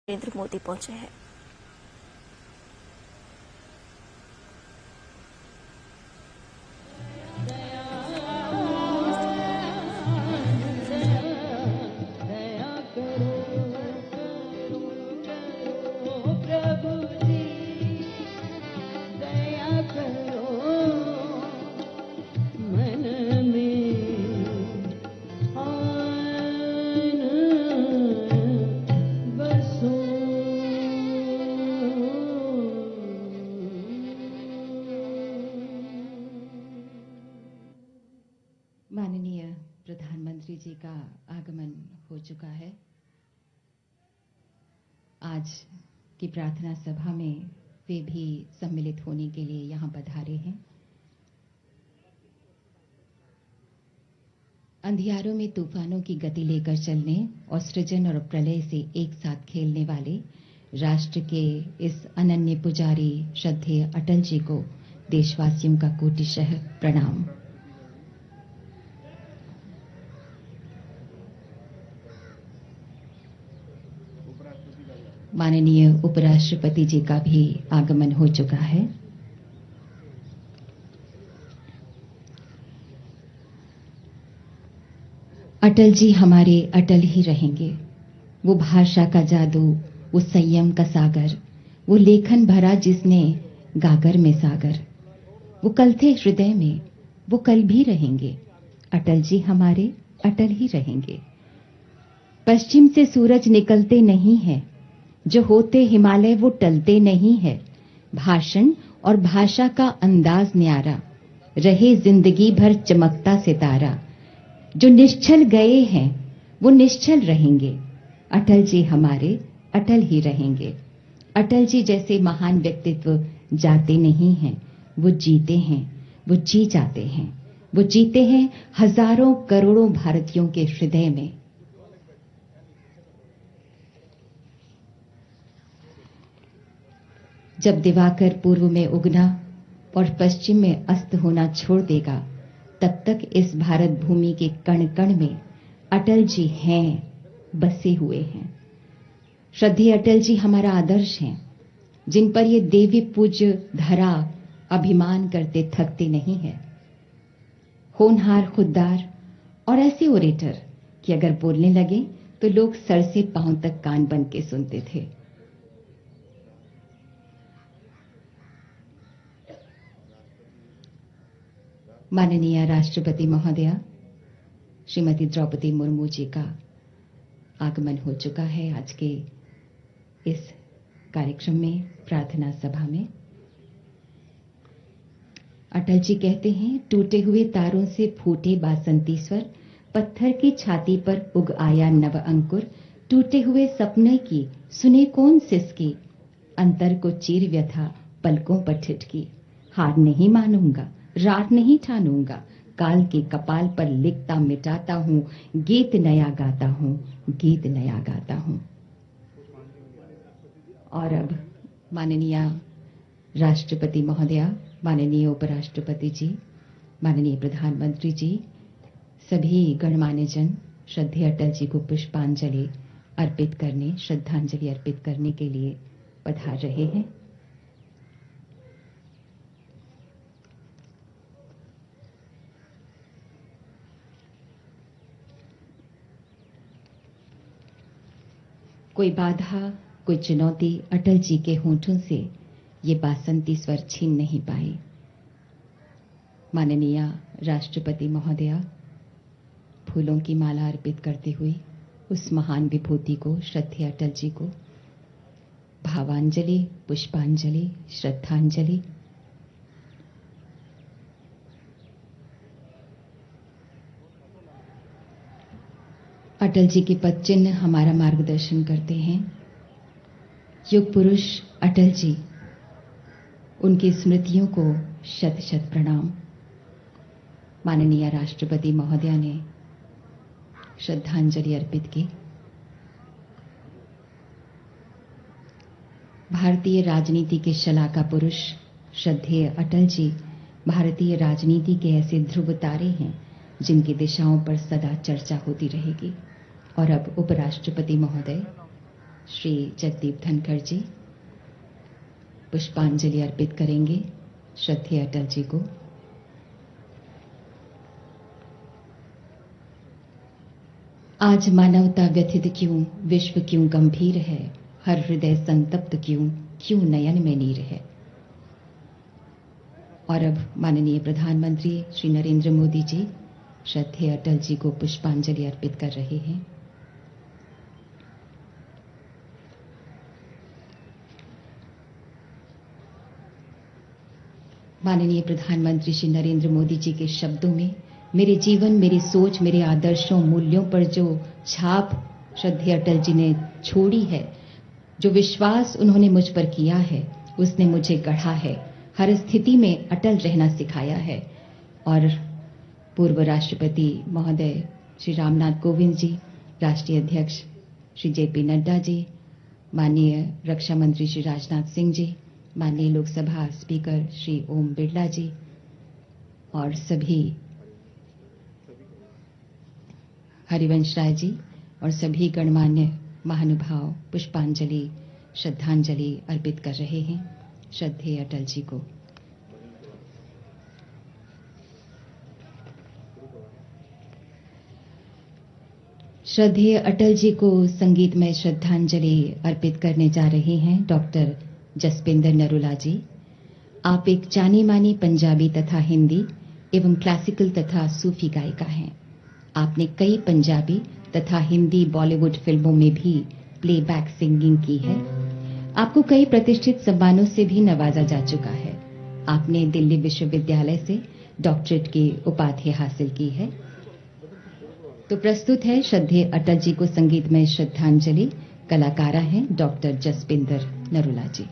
नरेंद्र मोदी पहुंचे हैं। माननीय प्रधानमंत्री जी का आगमन हो चुका है। आज की प्रार्थना सभा में वे भी सम्मिलित होने के लिए यहाँ पधारे हैं। अंधियारों में तूफानों की गति लेकर चलने और सृजन और प्रलय से एक साथ खेलने वाले राष्ट्र के इस अनन्य पुजारी श्रद्धेय अटल जी को देशवासियों का कोटिशः प्रणाम। माननीय उपराष्ट्रपति जी का भी आगमन हो चुका है। अटल जी हमारे अटल ही रहेंगे। वो भाषा का जादू, वो संयम का सागर, वो लेखन भरा जिसने गागर में सागर। वो कल थे हृदय में, वो कल भी रहेंगे। अटल जी हमारे अटल ही रहेंगे। पश्चिम से सूरज निकलते नहीं है, जो होते हिमालय वो टलते नहीं है। भाषण और भाषा का अंदाज न्यारा, रहे जिंदगी भर चमकता सितारा। जो निश्चल गए हैं वो निश्चल रहेंगे। अटल जी हमारे अटल ही रहेंगे। अटल जी जैसे महान व्यक्तित्व जाते नहीं हैं, वो जीते हैं, वो जी जाते हैं। वो जीते हैं हजारों करोड़ों भारतीयों के हृदय में। जब दिवाकर पूर्व में उगना और पश्चिम में अस्त होना छोड़ देगा, तब तक इस भारत भूमि के कण कण में अटल जी हैं, बसे हुए हैं। श्रद्धेय अटल जी हमारा आदर्श हैं, जिन पर ये देवी पूज्य धरा अभिमान करते थकते नहीं है। होनहार, खुददार और ऐसे ओरेटर कि अगर बोलने लगे तो लोग सर से पांव तक कान बन के सुनते थे। माननीय राष्ट्रपति महोदया श्रीमती द्रौपदी मुर्मू जी का आगमन हो चुका है आज के इस कार्यक्रम में, प्रार्थना सभा में। अटल जी कहते हैं, टूटे हुए तारों से फूटे बासंती स्वर, पत्थर की छाती पर उग आया नव अंकुर। टूटे हुए सपने की सुने कौन सिसकी, अंतर को चीर व्यथा पलकों पर ठिठकी। हार नहीं मानूंगा, रार नहीं ठानूंगा, काल के कपाल पर लिखता मिटाता हूं, गीत नया गाता हूं, गीत नया गाता हूं। और अब माननीय राष्ट्रपति महोदया, माननीय उपराष्ट्रपति जी, माननीय प्रधानमंत्री जी, सभी गणमान्य जन श्रद्धेय अटल जी को पुष्पांजलि अर्पित करने, श्रद्धांजलि अर्पित करने के लिए पधार रहे हैं। कोई बाधा, कोई चुनौती अटल जी के होठों से ये बासंती स्वर छीन नहीं पाई। माननीय राष्ट्रपति महोदया फूलों की माला अर्पित करते हुए उस महान विभूति को, श्रद्धेय अटल जी को भावांजलि, पुष्पांजलि, श्रद्धांजलि। अटल जी के पद चिन्ह हमारा मार्गदर्शन करते हैं। युग पुरुष अटल जी, उनकी स्मृतियों को शत शत प्रणाम। माननीय राष्ट्रपति महोदया ने श्रद्धांजलि अर्पित की। भारतीय राजनीति के शलाका पुरुष श्रद्धेय अटल जी भारतीय राजनीति के ऐसे ध्रुव तारे हैं जिनकी दिशाओं पर सदा चर्चा होती रहेगी। और अब उपराष्ट्रपति महोदय श्री जगदीप धनखड़ जी पुष्पांजलि अर्पित करेंगे श्रद्धेय अटल जी को। आज मानवता व्यथित क्यों, विश्व क्यों गंभीर है, हर हृदय संतप्त क्यों, क्यों नयन में नीर है। और अब माननीय प्रधानमंत्री श्री नरेंद्र मोदी जी श्रद्धेय अटल जी को पुष्पांजलि अर्पित कर रहे हैं। माननीय प्रधानमंत्री श्री नरेंद्र मोदी जी के शब्दों में मेरे जीवन, मेरी सोच, मेरे आदर्शों, मूल्यों पर जो छाप श्रद्धेय अटल जी ने छोड़ी है, जो विश्वास उन्होंने मुझ पर किया है, उसने मुझे गढ़ा है, हर स्थिति में अटल रहना सिखाया है। और पूर्व राष्ट्रपति महोदय श्री रामनाथ कोविंद जी, राष्ट्रीय अध्यक्ष श्री जेपी नड्डा जी, माननीय रक्षा मंत्री श्री राजनाथ सिंह जी, माननीय लोकसभा स्पीकर श्री ओम बिरला जी और सभी हरिवंश राय जी और सभी गणमान्य महानुभाव पुष्पांजलि, श्रद्धांजलि अर्पित कर रहे हैं श्रद्धेय अटल जी को। श्रद्धेय अटल जी को संगीतमय श्रद्धांजलि अर्पित करने जा रहे हैं डॉक्टर जसपिंदर नरूला जी। आप एक जानी मानी पंजाबी तथा हिंदी एवं क्लासिकल तथा सूफी गायिका हैं। आपने कई पंजाबी तथा हिंदी बॉलीवुड फिल्मों में भी प्लेबैक सिंगिंग की है। आपको कई प्रतिष्ठित सम्मानों से भी नवाजा जा चुका है। आपने दिल्ली विश्वविद्यालय से डॉक्टरेट की उपाधि हासिल की है। तो प्रस्तुत है श्रद्धेय अटल जी को संगीतमय श्रद्धांजलि। कलाकारा हैं डॉक्टर जसपिंदर नरूला जी।